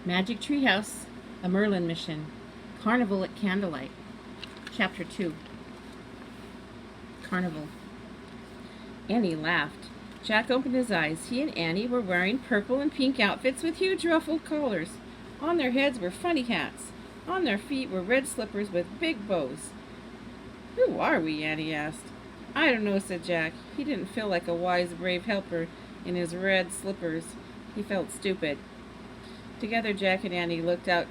Magic Treehouse, a Merlin mission. Carnival at Candlelight. Chapter 2. Carnival. Annie laughed. Jack opened his eyes. He and Annie were wearing purple and pink outfits with huge ruffled collars. On their heads were funny hats. On their feet were red slippers with big bows. "Who are we?" Annie asked. "I don't know," said Jack. He didn't feel like a wise, brave helper in his red slippers. He felt stupid. Together, Jack and Annie looked out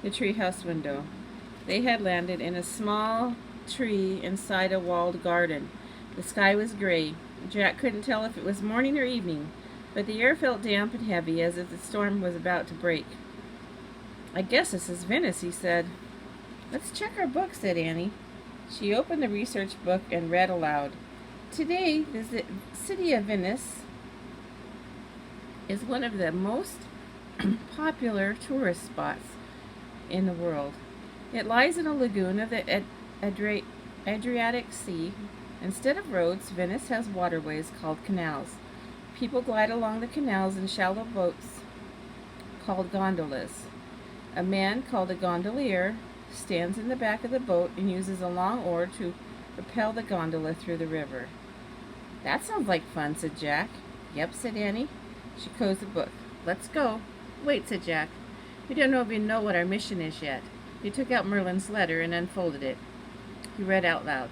the treehouse window. They had landed in a small tree inside a walled garden. The sky was gray. Jack couldn't tell if it was morning or evening, but the air felt damp and heavy, as if the storm was about to break. "I guess this is Venice," he said. "Let's check our book," said Annie. She opened the research book and read aloud. "Today, the city of Venice is one of the most popular tourist spots in the world. It lies in a lagoon of the Adriatic Sea. Instead of roads, Venice has waterways called canals. People glide along the canals in shallow boats called gondolas. A man called a gondolier stands in the back of the boat and uses a long oar to propel the gondola through the river." "That sounds like fun," said Jack. "Yep," said Annie. She closed the book. "Let's go." "Wait," said Jack. "We don't even know what our mission is yet." He took out Merlin's letter and unfolded it. He read out loud.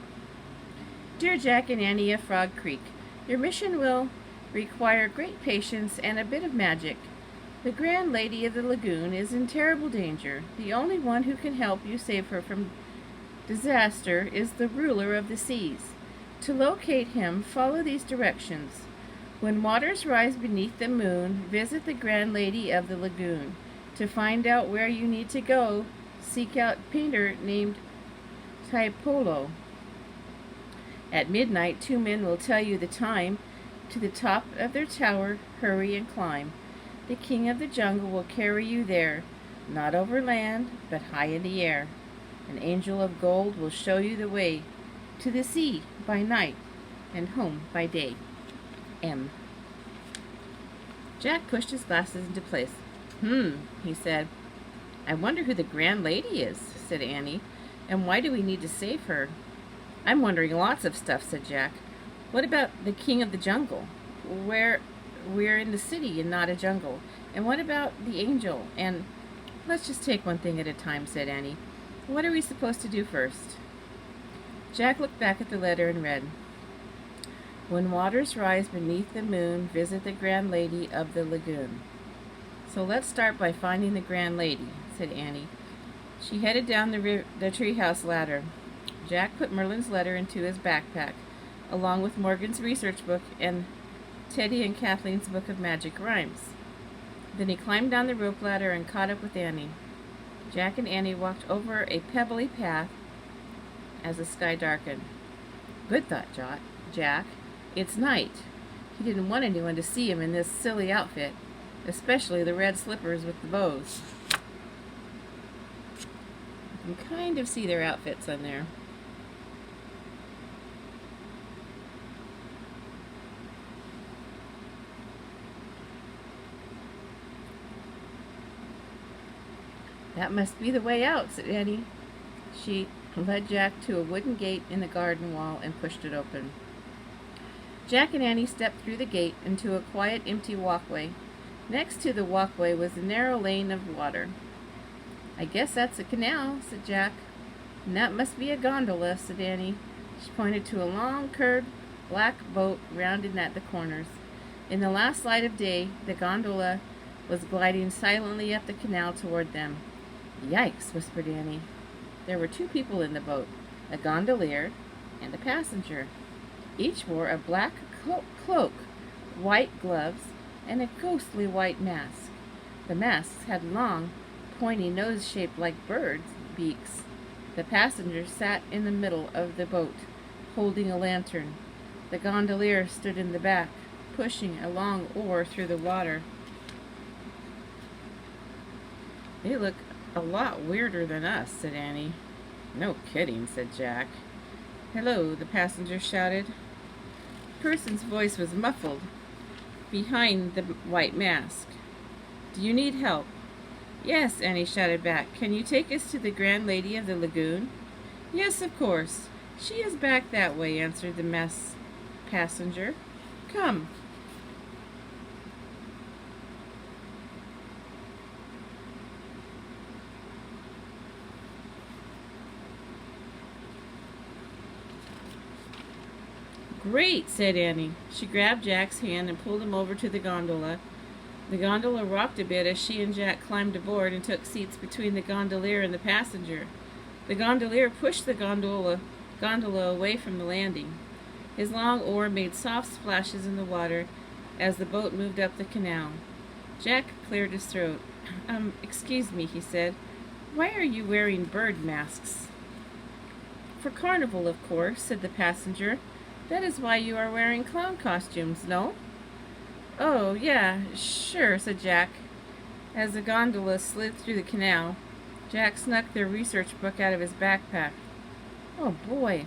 "Dear Jack and Annie of Frog Creek, your mission will require great patience and a bit of magic. The Grand Lady of the Lagoon is in terrible danger. The only one who can help you save her from disaster is the ruler of the seas. To locate him, follow these directions. When waters rise beneath the moon, visit the Grand Lady of the Lagoon. To find out where you need to go, seek out a painter named Tiepolo. At midnight, 2 men will tell you the time. To the top of their tower, hurry and climb. The king of the jungle will carry you there, not over land, but high in the air. An angel of gold will show you the way to the sea by night and home by day. M." Jack pushed his glasses into place. He said. "I wonder who the Grand Lady is," said Annie. "And why do we need to save her?" "I'm wondering lots of stuff," said Jack. "What about the king of the jungle? We're in the city and not a jungle. And what about the angel? And—" "Let's just take one thing at a time," said Annie. "What are we supposed to do first?" Jack looked back at the letter and read, "When waters rise beneath the moon, visit the Grand Lady of the Lagoon." "So let's start by finding the Grand Lady," said Annie. She headed down the treehouse ladder. Jack put Merlin's letter into his backpack, along with Morgan's research book and Teddy and Kathleen's book of magic rhymes. Then he climbed down the rope ladder and caught up with Annie. Jack and Annie walked over a pebbly path as the sky darkened. "Good," thought Jack. "It's night." He didn't want anyone to see him in this silly outfit, especially the red slippers with the bows. You can kind of see their outfits on there. "That must be the way out," said Annie. She led Jack to a wooden gate in the garden wall and pushed it open. Jack and Annie stepped through the gate into a quiet, empty walkway. Next to the walkway was a narrow lane of water. "I guess that's a canal," said Jack. "And that must be a gondola," said Annie. She pointed to a long, curved, black boat rounded at the corners. In the last light of day, the gondola was gliding silently up the canal toward them. "Yikes," whispered Annie. There were 2 people in the boat, a gondolier and a passenger. Each wore a black cloak, white gloves, and a ghostly white mask. The masks had long, pointy noses shaped like birds' beaks. The passenger sat in the middle of the boat, holding a lantern. The gondolier stood in the back, pushing a long oar through the water. "They look a lot weirder than us," said Annie. "No kidding," said Jack. "Hello," the passenger shouted. The person's voice was muffled behind the white mask. "Do you need help?" Yes, Annie shouted back. Can you take us to the Grand Lady of the Lagoon? Yes, of course. She is back that way, answered the mess passenger. Come. Great, said Annie. She grabbed Jack's hand and pulled him over to the gondola. The gondola rocked a bit as she and Jack climbed aboard and took seats between the gondolier and the passenger. The gondolier pushed the gondola away from the landing. His long oar made soft splashes in the water as the boat moved up the canal. Jack cleared his throat. Excuse me, he said. Why are you wearing bird masks? For Carnival, of course, said the passenger. That is why you are wearing clown costumes, no? Oh, yeah, sure, said Jack. As the gondola slid through the canal, Jack snuck their research book out of his backpack. Oh, boy.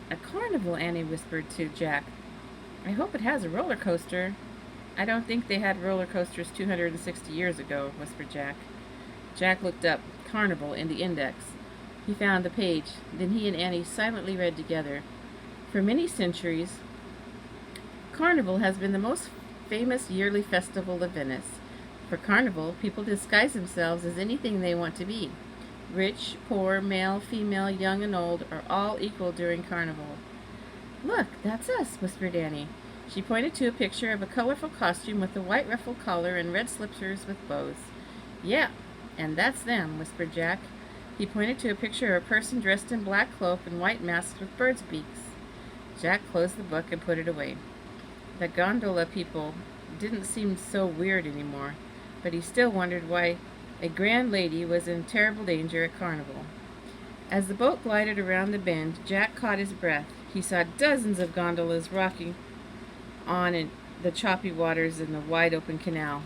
A carnival, Annie whispered to Jack. I hope it has a roller coaster. I don't think they had roller coasters 260 years ago, whispered Jack. Jack looked up Carnival in the index. He found the page. Then he and Annie silently read together. For many centuries, Carnival has been the most famous yearly festival of Venice. For Carnival, people disguise themselves as anything they want to be. Rich, poor, male, female, young, and old are all equal during Carnival. Look, that's us, whispered Annie. She pointed to a picture of a colorful costume with a white ruffled collar and red slippers with bows. Yeah, and that's them, whispered Jack. He pointed to a picture of a person dressed in black cloak and white masks with birds' beaks. Jack closed the book and put it away. The gondola people didn't seem so weird anymore, but he still wondered why a grand lady was in terrible danger at Carnival. As the boat glided around the bend, Jack caught his breath. He saw dozens of gondolas rocking on in the choppy waters in the wide open canal.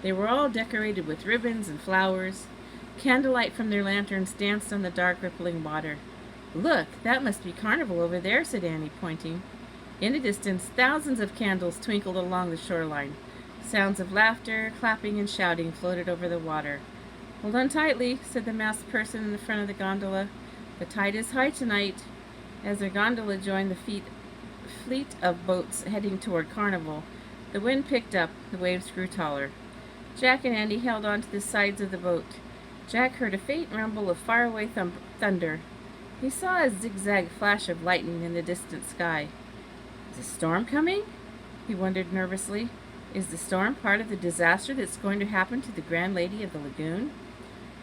They were all decorated with ribbons and flowers. Candlelight from their lanterns danced on the dark rippling water. Look, that must be Carnival over there, said Annie, pointing. In the distance, thousands of candles twinkled along the shoreline. Sounds of laughter, clapping, and shouting floated over the water. Hold on tightly, said the masked person in the front of the gondola. The tide is high tonight. As their gondola joined the fleet of boats heading toward Carnival, the wind picked up, the waves grew taller. Jack and Andy held on to the sides of the boat. Jack heard a faint rumble of faraway thunder. He saw a zigzag flash of lightning in the distant sky. Is a storm coming? He wondered nervously. Is the storm part of the disaster that's going to happen to the Grand Lady of the Lagoon?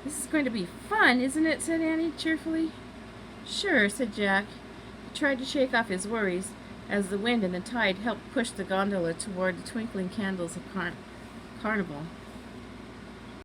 This is going to be fun, isn't it? Said Annie cheerfully. Sure, said Jack. He tried to shake off his worries as the wind and the tide helped push the gondola toward the twinkling candles of Carnival.